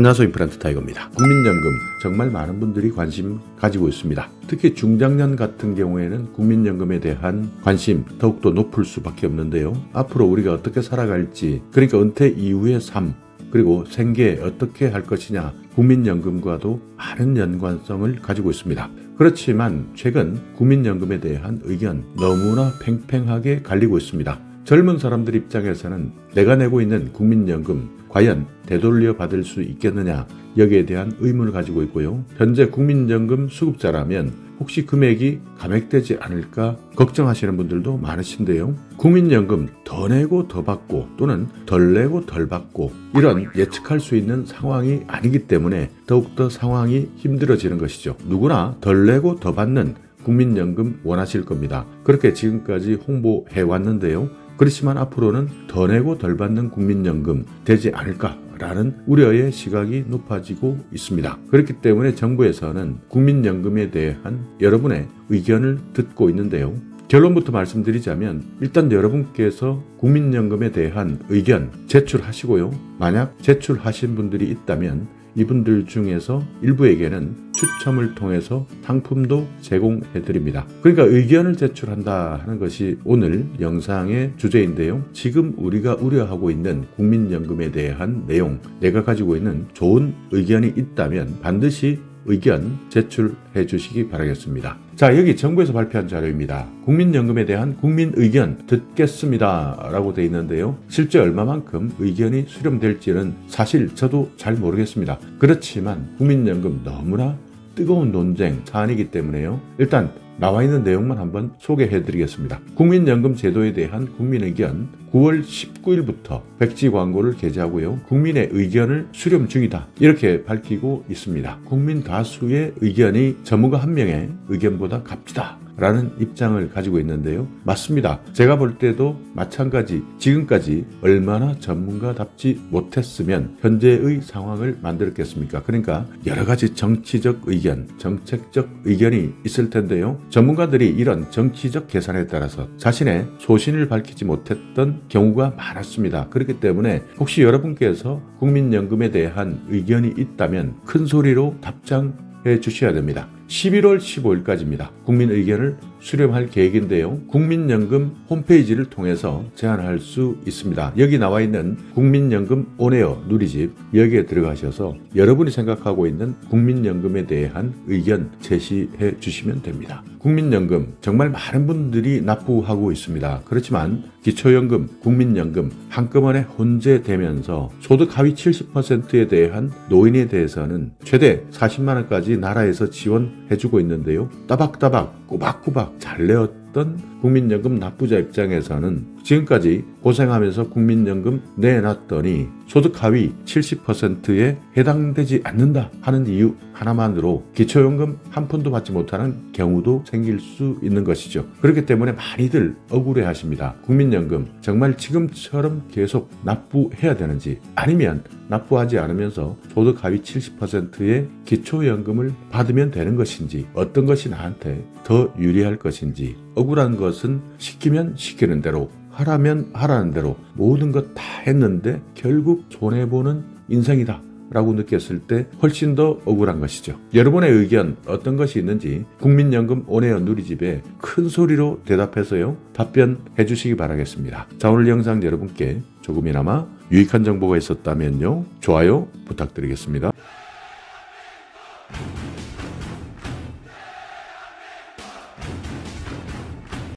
안녕하세요. 임플란트 타이거입니다. 국민연금 정말 많은 분들이 관심 가지고 있습니다. 특히 중장년 같은 경우에는 국민연금에 대한 관심 더욱더 높을 수밖에 없는데요. 앞으로 우리가 어떻게 살아갈지, 그러니까 은퇴 이후의 삶, 그리고 생계 어떻게 할 것이냐, 국민연금과도 많은 연관성을 가지고 있습니다. 그렇지만 최근 국민연금에 대한 의견 너무나 팽팽하게 갈리고 있습니다. 젊은 사람들 입장에서는 내가 내고 있는 국민연금 과연 되돌려 받을 수 있겠느냐, 여기에 대한 의문을 가지고 있고요. 현재 국민연금 수급자라면 혹시 금액이 감액되지 않을까 걱정하시는 분들도 많으신데요. 국민연금 더 내고 더 받고 또는 덜 내고 덜 받고 이런 예측할 수 있는 상황이 아니기 때문에 더욱더 상황이 힘들어지는 것이죠. 누구나 덜 내고 더 받는 국민연금 원하실 겁니다. 그렇게 지금까지 홍보해 왔는데요. 그렇지만 앞으로는 더 내고 덜 받는 국민연금 되지 않을까라는 우려의 시각이 높아지고 있습니다. 그렇기 때문에 정부에서는 국민연금에 대한 여러분의 의견을 듣고 있는데요. 결론부터 말씀드리자면 일단 여러분께서 국민연금에 대한 의견 제출하시고요. 만약 제출하신 분들이 있다면 이분들 중에서 일부에게는 추첨을 통해서 상품도 제공해 드립니다. 그러니까 의견을 제출한다 하는 것이 오늘 영상의 주제인데요. 지금 우리가 우려하고 있는 국민연금에 대한 내용, 내가 가지고 있는 좋은 의견이 있다면 반드시 의견 제출해 주시기 바라겠습니다. 자, 여기 정부에서 발표한 자료입니다. 국민연금에 대한 국민 의견 듣겠습니다 라고 되어 있는데요. 실제 얼마만큼 의견이 수렴될지는 사실 저도 잘 모르겠습니다. 그렇지만 국민연금 너무나 뜨거운 논쟁 사안이기 때문에요. 일단 나와 있는 내용만 한번 소개해 드리겠습니다. 국민연금 제도에 대한 국민의견 9월 19일부터 백지 광고를 게재하고요. 국민의 의견을 수렴 중이다, 이렇게 밝히고 있습니다. 국민 다수의 의견이 전문가 한 명의 의견보다 값지다 라는 입장을 가지고 있는데요. 맞습니다. 제가 볼 때도 마찬가지, 지금까지 얼마나 전문가답지 못했으면 현재의 상황을 만들었겠습니까? 그러니까 여러 가지 정치적 의견, 정책적 의견이 있을 텐데요. 전문가들이 이런 정치적 계산에 따라서 자신의 소신을 밝히지 못했던 경우가 많았습니다. 그렇기 때문에 혹시 여러분께서 국민연금에 대한 의견이 있다면 큰 소리로 답장해 주셔야 됩니다. 11월 15일까지입니다. 국민 의견을 수렴할 계획인데요. 국민연금 홈페이지를 통해서 제안할 수 있습니다. 여기 나와 있는 국민연금 온에어 누리집, 여기에 들어가셔서 여러분이 생각하고 있는 국민연금에 대한 의견 제시해 주시면 됩니다. 국민연금 정말 많은 분들이 납부하고 있습니다. 그렇지만 기초연금, 국민연금 한꺼번에 혼재되면서 소득 하위 70%에 대한 노인에 대해서는 최대 40만 원까지 나라에서 지원해주고 있는데요. 따박따박 꼬박꼬박 잘 내었던 국민연금 납부자 입장에서는 지금까지 고생하면서 국민연금 내놨더니 소득 하위 70%에 해당되지 않는다 하는 이유 하나만으로 기초연금 한 푼도 받지 못하는 경우도 생길 수 있는 것이죠. 그렇기 때문에 많이들 억울해 하십니다. 국민연금 정말 지금처럼 계속 납부해야 되는지, 아니면 납부하지 않으면서 소득 하위 70%의 기초연금을 받으면 되는 것인지, 어떤 것이 나한테 더 유리할 것인지, 억울한 것은 시키면 시키는 대로, 하라면 하라는 대로 모든 것 다 했는데 결국 손해보는 인생이다 라고 느꼈을 때 훨씬 더 억울한 것이죠. 여러분의 의견 어떤 것이 있는지 국민연금 온에어 누리집에 큰 소리로 대답해서요, 답변해 주시기 바라겠습니다. 자, 오늘 영상 여러분께 조금이나마 유익한 정보가 있었다면요, 좋아요 부탁드리겠습니다.